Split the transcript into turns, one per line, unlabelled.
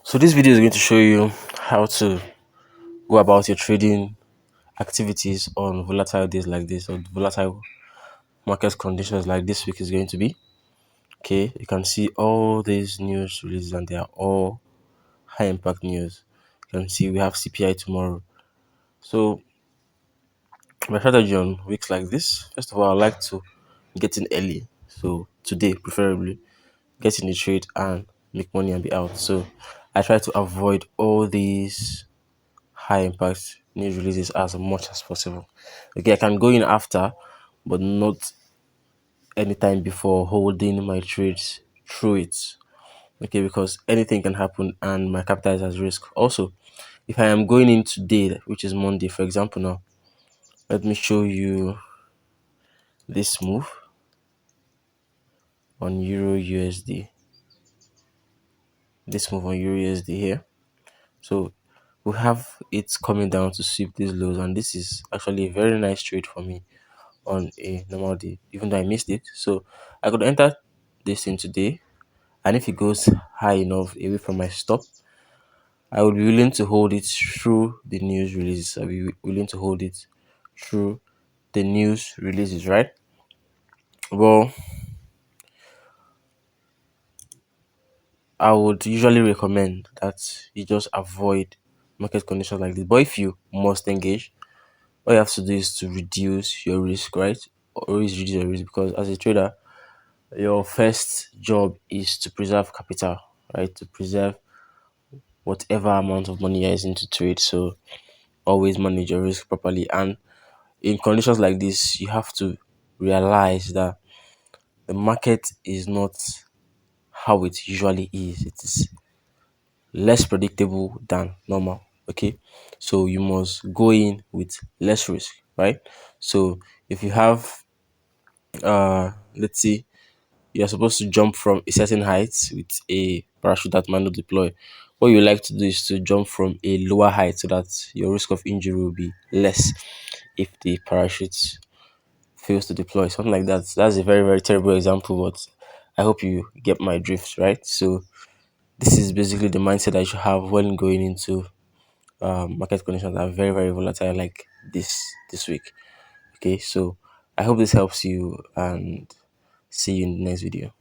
So this video is going to show you how to go about your trading activities on volatile days like this, or volatile market conditions like this week is going to be. Okay, you can see all these news releases and they are all high impact news. You can see we have CPI tomorrow. So my strategy on weeks like this, first of all, I like to get in early. So today preferably get in the trade and make money and be out. So I try to avoid all these high impact news releases as much as possible. Okay, I can go in after, but not anytime before holding my trades through it. Okay, because anything can happen and my capital is at risk. Also, if I am going in today, which is Monday, for example, now, let me show you this move on Euro USD. This move on Euro USD here. So we have it coming down to sweep these lows, and this is actually a very nice trade for me on a normal day, even though I missed it. So I could enter this in today, and if it goes high enough away from my stop, I would be willing to hold it through the news releases. I'll be willing to hold it through the news releases, right? Well, I would usually recommend that you just avoid market conditions like this. But if you must engage, all you have to do is to reduce your risk, right? Always reduce your risk, because as a trader, your first job is to preserve capital, right? To preserve whatever amount of money you're using to trade. So always manage your risk properly. And in conditions like this, you have to realize that the market is not how it usually is. It is less predictable than normal. Okay. So you must go in with less risk, right? So if you have let's say you're supposed to jump from a certain height with a parachute that might not deploy. What you like to do is to jump from a lower height so that your risk of injury will be less if the parachute fails to deploy. Something like that. That's a very, very terrible example, but I hope you get my drift, right? So this is basically the mindset that you should have when going into market conditions that are very, very volatile like this week. Okay, so I hope this helps you, and see you in the next video.